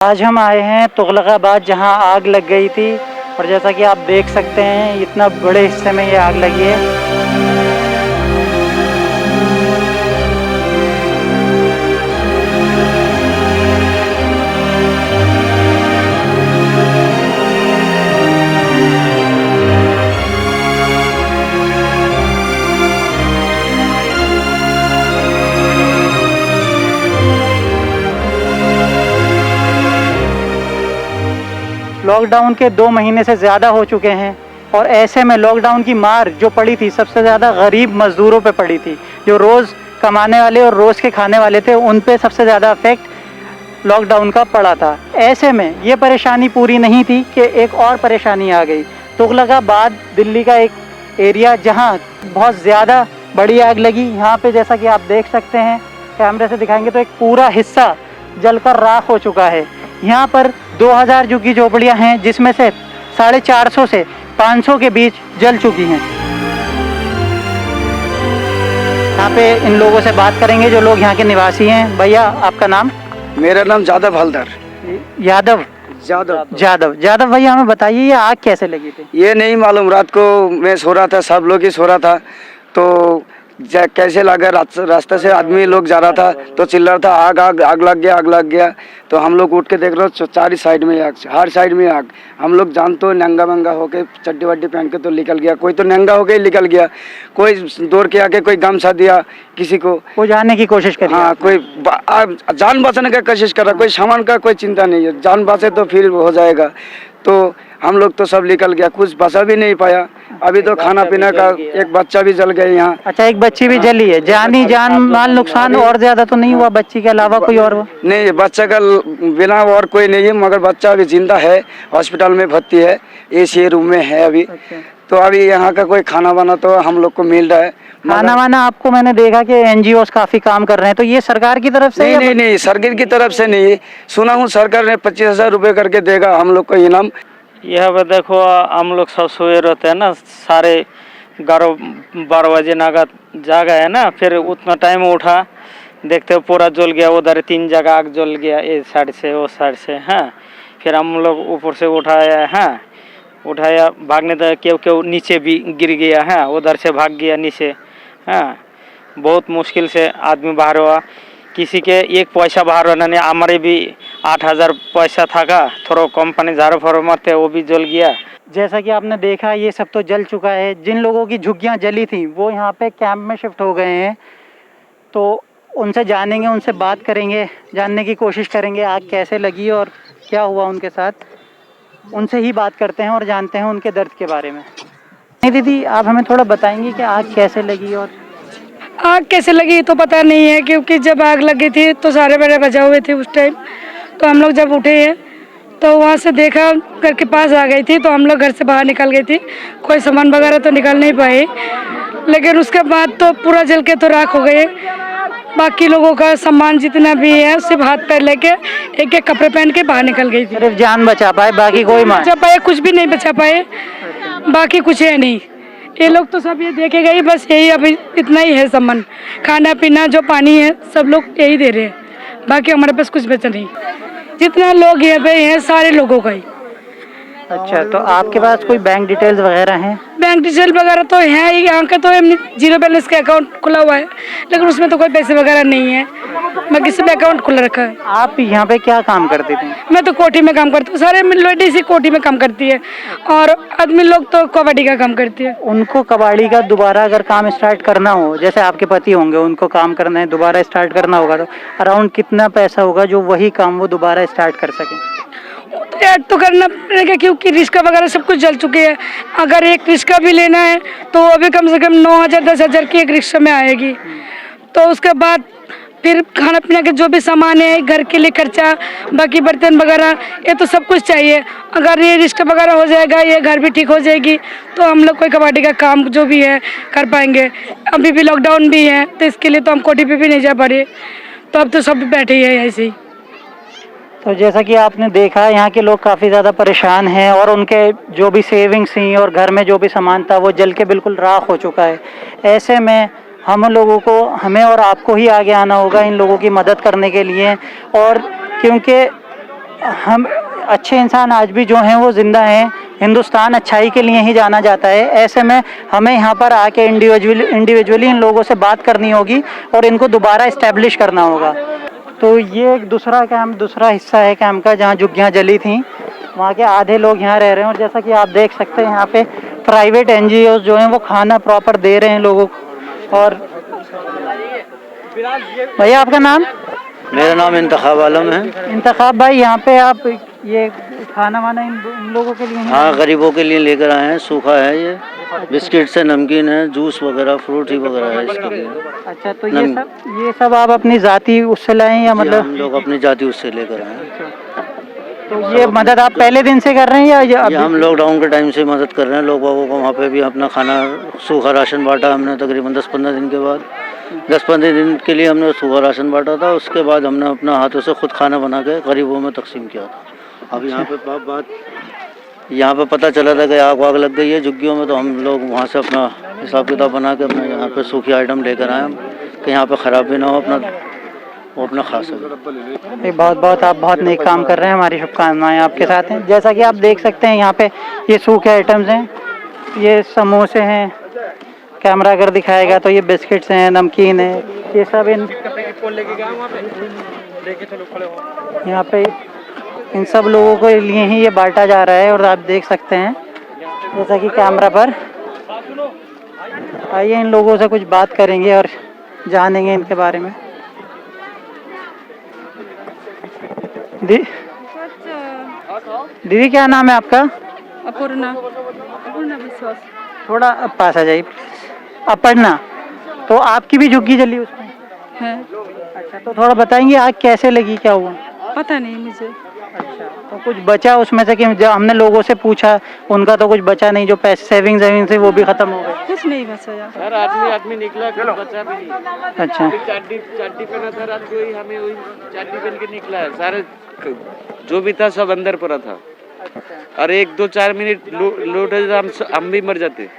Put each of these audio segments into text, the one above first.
आज हम आए हैं तुगलकाबाद, जहां आग लग गई थी। और जैसा कि आप देख सकते हैं, इतना बड़े हिस्से में ये आग लगी है। लॉकडाउन के 2 महीने से ज़्यादा हो चुके हैं और ऐसे में लॉकडाउन की मार जो पड़ी थी सबसे ज़्यादा गरीब मज़दूरों पे पड़ी थी। जो रोज़ कमाने वाले और रोज़ के खाने वाले थे, उन पे सबसे ज़्यादा इफेक्ट लॉकडाउन का पड़ा था। ऐसे में ये परेशानी पूरी नहीं थी कि एक और परेशानी आ गई। तुगलकाबाद दिल्ली का एक एरिया जहाँ बहुत ज़्यादा बड़ी आग लगी। यहाँ पे जैसा कि आप देख सकते हैं, कैमरे से दिखाएंगे तो एक पूरा हिस्सा जलकर राख हो चुका है। यहाँ पर 2000 झुग्गी झोपड़ियाँ हैं, जिसमें से 450 से 500 के बीच जल चुकी हैं। यहाँ पे इन लोगों से बात करेंगे जो लोग यहाँ के निवासी हैं। भैया, आपका नाम? मेरा नाम जादव हलदर। यादव जादव भैया, हमें बताइए ये आग कैसे लगी थी? ये नहीं मालूम, रात को मैं सो रहा था, सब लोग ही सो रहा था, तो कैसे लगा, रास्ते से आदमी लोग जा रहा था तो चिल्ला रहा था आग आग आग लग गया। तो हम लोग उठ के देख रहे हो, चार साइड में आग, हर साइड में आग। हम लोग जान तो नंगा मंगा होके चड्डी वड्डी पहन के तो निकल गया, कोई तो नंगा होके ही निकल गया, कोई दौड़ के आके कोई गमछा दिया किसी को जाने की कोशिश करी। हाँ, कोई जान बचाने का कोशिश कर रहा, कोई सामान का कोई चिंता नहीं है, जान बचे तो फिर हो जाएगा। तो हम लोग तो सब निकल गया, कुछ बचा भी नहीं पाया। अभी तो खाना पीना का, एक बच्चा भी जल गया यहाँ। अच्छा, एक बच्ची भी जली है। जान माल नुकसान और ज्यादा तो नहीं हुआ? बच्ची के अलावा कोई और? नहीं, बच्चा का बिना और कोई नहीं है, मगर बच्चा अभी जिंदा है, हॉस्पिटल में भर्ती है, एसी रूम में है अभी। तो अभी यहाँ का कोई खाना वाना तो हम लोग को मिल रहा है। खाना वाना आपको मैंने देखा कि NGOs काफी काम कर रहे हैं, तो ये सरकार की तरफ से? नहीं, सरकार की तरफ से नहीं। सुना हूँ सरकार ने 25,000 रुपये करके देगा हम लोग को इनाम। यह पर देखो, हम लोग सब सोए रहते हैं ना, सारे 11-12 बजे नागाद जागा है ना, फिर उतना टाइम उठा, देखते हो पूरा जल गया। उधर 3 जगह आग जल गया, इस साइड से वो साइड से। हाँ, फिर हम लोग ऊपर से उठाया, भागने तो क्यों नीचे भी गिर गया है, उधर से भाग गया नीचे। हाँ, बहुत मुश्किल से आदमी बाहर हुआ, किसी के एक पैसा बाहर होना नहीं। हमारे भी 8,000 पैसा था का, थोड़ा कंपनी झाड़ू फाड़ू मारते, वो भी जल गया। जैसा कि आपने देखा, ये सब तो जल चुका है। जिन लोगों की झुग्गियाँ जली थी वो यहाँ पे कैंप में शिफ्ट हो गए हैं, तो उनसे जानेंगे, उनसे बात करेंगे, जानने की कोशिश करेंगे आग कैसे लगी और क्या हुआ उनके साथ। उनसे ही बात करते हैं और जानते हैं उनके दर्द के बारे में। नहीं दीदी, आप हमें थोड़ा बताएंगी कि आग कैसे लगी? और आग कैसे लगी तो पता नहीं है, क्योंकि जब आग लगी थी तो सारे बड़े बजा हुए थे उस टाइम। तो हम लोग जब उठे हैं तो वहाँ से देखा, घर के पास आ गई थी, तो हम लोग घर से बाहर निकल गई थी। कोई सामान वगैरह तो निकल नहीं पाए, लेकिन उसके बाद तो पूरा जल के तो राख हो गए। बाकी लोगों का सामान जितना भी है सिर्फ हाथ पैर लेके एक एक कपड़े पहन के बाहर निकल गई थी। सिर्फ जान बचा पाए, बाकी कोई बचा पाए? कुछ भी नहीं बचा पाए, बाकी कुछ है नहीं। ये लोग तो सब ये देखे गई, बस यही अभी इतना ही है सामान, खाना पीना जो पानी है सब लोग यही दे रहे हैं, बाकी हमारे पास कुछ बचा नहीं। जितना लोग यहाँ पे हैं सारे लोगों का ही। अच्छा, तो आपके पास कोई बैंक डिटेल्स वगैरह हैं? बैंक डिटेल वगैरह तो है ही, यहाँ का तो जीरो बैलेंस का अकाउंट खुला हुआ है, लेकिन उसमें तो कोई पैसे वगैरह नहीं है, बाकी सब अकाउंट खुला रखा है। आप यहाँ पे क्या काम करते थे? मैं तो कोठी में काम करती हूँ, सारे लेडीज ही कोठी में काम करती है, और आदमी लोग तो कबाड़ी का काम करती है। उनको कबाड़ी का दोबारा अगर काम स्टार्ट करना हो, जैसे आपके पति होंगे, उनको काम करना है, दोबारा स्टार्ट करना होगा, तो अराउंड कितना पैसा होगा जो वही काम वो दोबारा स्टार्ट कर सकें? तो ऐड तो करना पड़ेगा, क्योंकि रिक्शा वगैरह सब कुछ जल चुके हैं। अगर एक रिक्शा भी लेना है तो वो भी कम से कम 9,000-10,000 की एक रिक्शा में आएगी। तो उसके बाद फिर खाना पीना के जो भी सामान है, घर के लिए खर्चा, बाकी बर्तन वगैरह, ये तो सब कुछ चाहिए। अगर ये रिक्शा वगैरह हो जाएगा, ये घर भी ठीक हो जाएगी, तो हम लोग कोई कबाड़ी का काम जो भी है कर पाएंगे। अभी भी लॉकडाउन भी है, तो इसके लिए तो हम कोठी पे भी नहीं जा पा रहे, तो अब तो सब बैठे ही है ऐसे ही। तो जैसा कि आपने देखा, यहाँ के लोग काफ़ी ज़्यादा परेशान हैं और उनके जो भी सेविंग्स थी और घर में जो भी सामान था वो जल के बिल्कुल राख हो चुका है। ऐसे में हम लोगों को, हमें और आपको ही आगे आना होगा इन लोगों की मदद करने के लिए। और क्योंकि हम अच्छे इंसान आज भी जो हैं वो ज़िंदा हैं। हिंदुस्तान अच्छाई के लिए ही जाना जाता है। ऐसे में हमें यहाँ पर आके इंडिविजुअली इन लोगों से बात करनी होगी और इनको दोबारा इस्टेब्लिश करना होगा। तो ये एक दूसरा कैंप, दूसरा हिस्सा है कैंप का, जहाँ झुग्गियाँ जली थी। वहाँ के आधे लोग यहाँ रह रहे हैं और जैसा कि आप देख सकते हैं यहाँ पे प्राइवेट NGOs जो हैं वो खाना प्रॉपर दे रहे हैं लोगों को। और भैया आपका नाम? मेरा नाम इंतखाब आलम है। इंतखाब भाई, यहाँ पे आप ये खाना वाना इन लोगों के लिए हाँ, गरीबों के लिए लेकर आए हैं। सूखा है ये, बिस्किट से नमकीन है, जूस वगैरह, फ्रूटी वगैरह है इसके लिए। अच्छा, तो ये सब आप अपनी जाति उससे लाए या मतलब? हम लोग अपनी जाति उससे लेकर आए हैं। तो ये मदद आप पहले दिन से कर रहे हैं या ये हम लॉकडाउन के टाइम से मदद कर रहे हैं लोगों को। वहाँ पे भी अपना खाना सूखा राशन बांटा हमने तकरीबन 10-15 दिन के बाद। 10-15 दिन के लिए हमने सूखा राशन बांटा था। उसके बाद हमने अपना हाथों से खुद खाना बना के गरीबों में तकसीम किया था। अब यहाँ पे पता चला था कि आग वाग लग गई है झुग्गियों में, तो हम लोग वहाँ से अपना हिसाब किताब बना के अपना यहाँ पे सूखी आइटम लेकर आए कि यहाँ पे ख़राब भी ना हो, वो अपना खा सके। बहुत आप बहुत नेक काम कर रहे हैं। हमारी शुभकामनाएं आपके साथ हैं। जैसा कि आप देख सकते हैं यहाँ पे ये सूखे आइटम्स हैं, ये समोसे हैं, कैमरा अगर दिखाएगा तो ये बिस्किट्स हैं, नमकीन है, ये सब यहाँ पे इन सब लोगों के लिए ही ये बांटा जा रहा है। और आप देख सकते हैं जैसा कि कैमरा पर। आइए इन लोगों से कुछ बात करेंगे और जानेंगे इनके बारे में। दीदी क्या नाम है आपका? अपूर्णा विश्वास। थोड़ा पास आ जाइए। अपर्णा, तो आपकी भी झुग्गी जली उसमें है? अच्छा, तो थोड़ा बताएंगे आग कैसे लगी, क्या हुआ? पता नहीं मुझे। अच्छा, तो कुछ बचा उसमें से कि जब हमने लोगों से पूछा उनका तो कुछ बचा नहीं, जो पैसे सेविंग थे वो भी खत्म हो गए? कुछ नहीं बचा यार। सर आदमी निकला, कुछ बचा भी नहीं। अच्छा, चाटी पहना था रात को ही, हमें वही चाटी पहन के निकला है। सारे जो भी था सब अंदर पड़ा था। और 1-2-4 मिनट लोट हम भी मर जाते।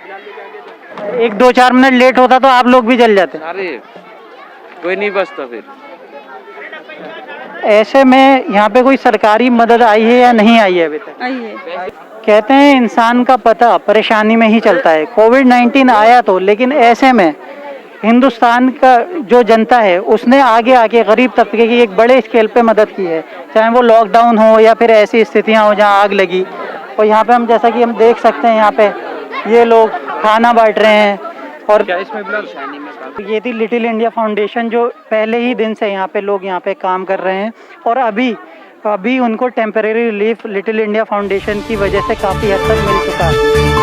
1-2-4 मिनट लेट होता तो आप लोग भी जल जाते? सारे कोई नहीं बचता फिर। ऐसे में यहाँ पे कोई सरकारी मदद आई है या नहीं आई है अभी तक? आई है। कहते हैं इंसान का पता परेशानी में ही चलता है। कोविड-19 आया तो, लेकिन ऐसे में हिंदुस्तान का जो जनता है उसने आगे आके गरीब तबके की एक बड़े स्केल पे मदद की है, चाहे वो लॉकडाउन हो या फिर ऐसी स्थितियां हो जहां आग लगी। और यहाँ पे हम जैसा कि हम देख सकते हैं यहाँ पे ये लोग खाना बांट रहे हैं। और ये थी लिटिल इंडिया फाउंडेशन जो पहले ही दिन से यहाँ पे लोग यहाँ पे काम कर रहे हैं। और अभी उनको temporary relief little India foundation की वजह से काफ़ी हद तक मिल चुका है।